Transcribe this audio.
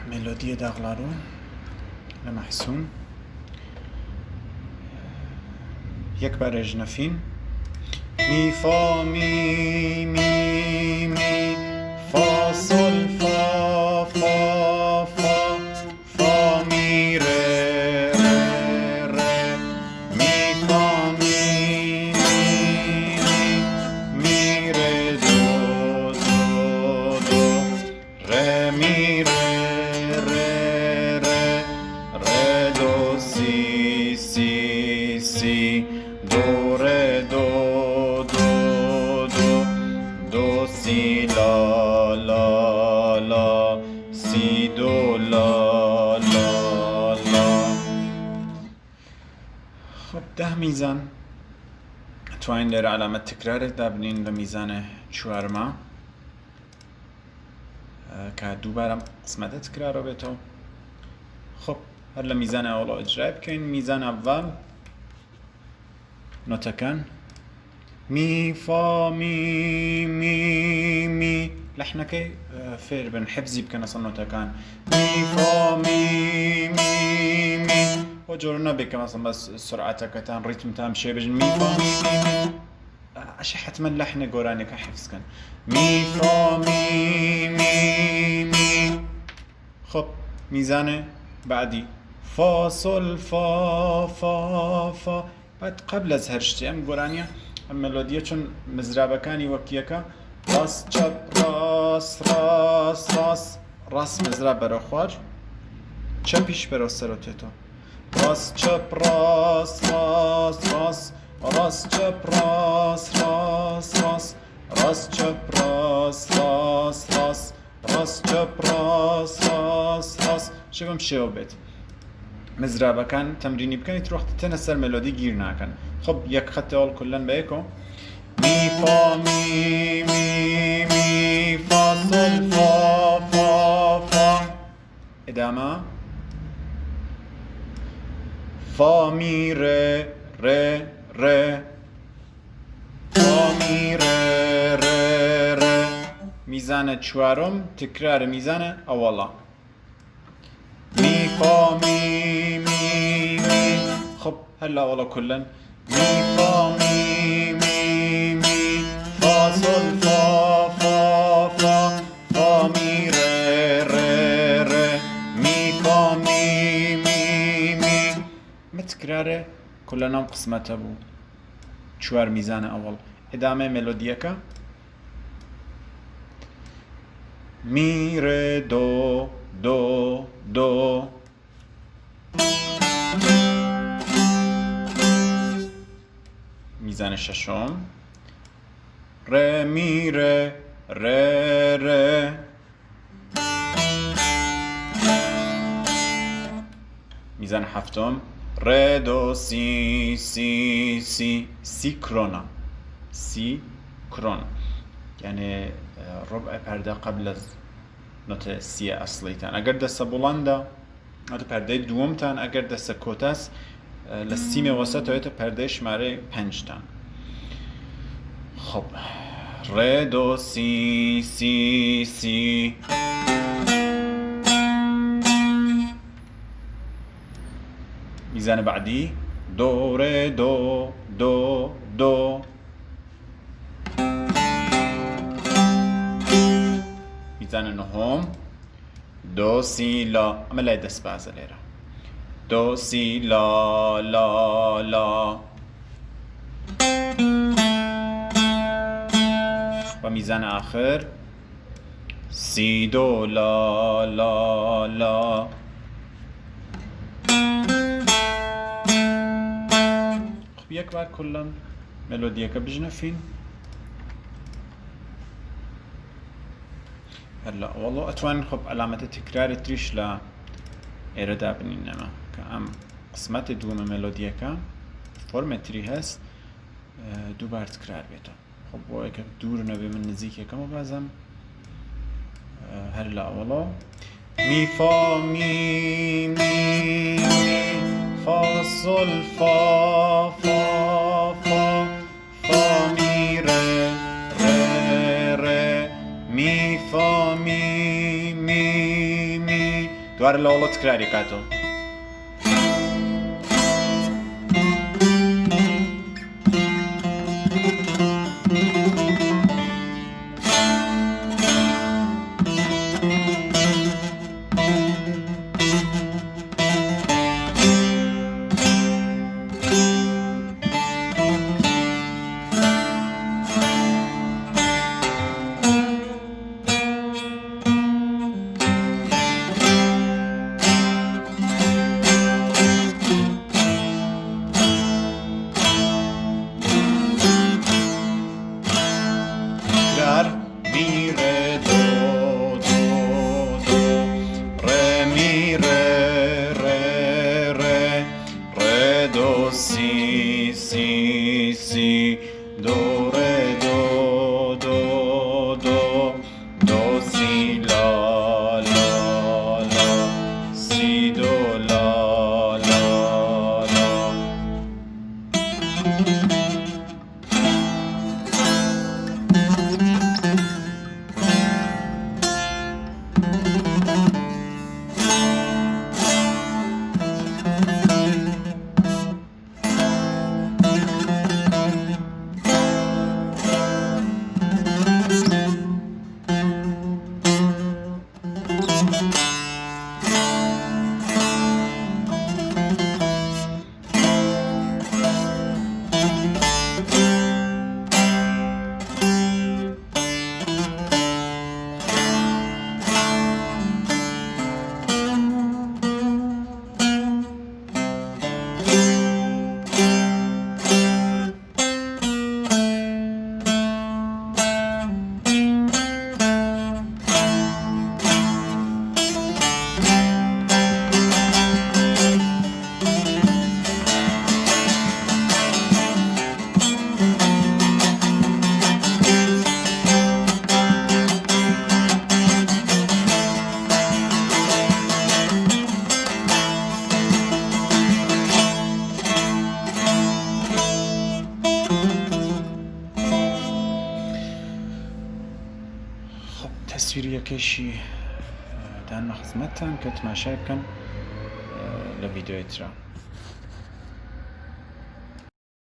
ملودی داغلارو لمحسون یک برای نفین می فا می می می فا سل فا فا فا فا می ره ره ره می فا می می می می ره دو دو دو ره می ره ره ره ره دو سی سی سی دو ره دو دو دو دو سی لا لا لا سی دو لا لا لا. خب 10 میزان توانین لێرە علامەت تکرارێک دابنین بە میزانە چوارما کە دووبارە قسمەتە تکرارەوە بێتەوە. خب هەر لە میزانە ئەوڵە ئەجرای بکەین. میزان ئەڤڤال نۆتەکان می فا می می می لەحنەکەی فێر بن حفزی بکەن ئەسڵ نۆتەکان می فا می می می بۆ جۆرە نەبێت کە مەسڵ بەس سرعەتەکەتان ڕیتمتان بشێ بژن می فا می می ئەشی حتمما لەحنە گۆرانێکە حفزکەن می فا می می می. خب میزان بعدی فا سل فا فا فا. بعد قبل از هەر شتێ ئەم گۆرانیە ئەم مێلۆدیە چون مزرابەکانی وەک یەکە ڕاست چەپ ڕاست ڕاست ڕاست ڕاست مزراب بەرەو خوار چەپیش بەرەو سەرەوتێتەوە ڕاست چەپ ڕاست ڕاست ڕاست ڕاست چەپ ڕاست ڕاست ڕاست ڕاست چەپ ڕاست ڕاست ڕاست ڕاست چەپ ڕاست ڕاست ڕاست شێ بەم شێوە بێت. مزرابەکان تەمرینی بکەن هیچ وەختە تەنە سەر مێلۆدی گیر ناکەن. خب یەک خەتە هەوڵ کولەن بە یەکەوە می فا می می می فا سل فا فا فا ئێدامە فا می ره ره ره فا می ره ره ره. میزانە چوارم تکرارە میزانە ئەوەڵە می فا می می می. خب هەر لە ئەوەڵە کولەن می فا می می می فا سل فا فا فا فا می ره ره ره می فا می می می. متکرارە کولەنەم قسمەتە بوو چوار میزانە ئەوەڵ. ئێدامەی مێلۆدیەکە می ره دو دو دو. میزان ششم ره می ره ره ره. میزان هفتم ره دو سی سی سی. سی کرونا سی کرون یعنی ربع پرده قبل از نوت سی ئەسڵیتان. ئەگەر دەستە بڵندە ئەوە پەردەی دووەمتان، ئەگەر دەستە کۆتاس لە سیمێ وەسەتەوەیەتە پەردەی ژمارەی پەنجتان. خب ڕێ دۆ سی سی سی. میزانە بعدی دۆ ڕێ دۆ دۆ دۆ. میزانە نۆهۆم دۆ سی لا. ئەمە لای دەست بازە لێرە دۆ سی لا لا لا. و میزان آخر سی دو لا لا لا. خب یک بار کلن ملودیەکە بژنەفین هەر لە ئەوڵۆ ئەتوانین خب علامەتە تکراری تریش لە ئێرەدا بنینەمە کە ئەم قسمەتی دووەمە مێلۆدیەکە فۆرمەتری هەست دووبار تکرار بێتەوە. خب بۆ یەکە دوور نەبێ من نزیکێکەمە بازم هەر لە ئەوڵۆ می فا می می فا سل فا فا فا فا می ره ره ره می فا می می می دوار لوڵە تکراری کاتەوە. Mi, re, do, do, do, re, mi, re, re, re, re, do, si, si, si, do, re, do, do, do, do, si, la, la, la, si, do, la, la, la. تەسویریەکەشی دان خزمەتتان کە تماشای بکەن لە ڤیدیۆی ترا.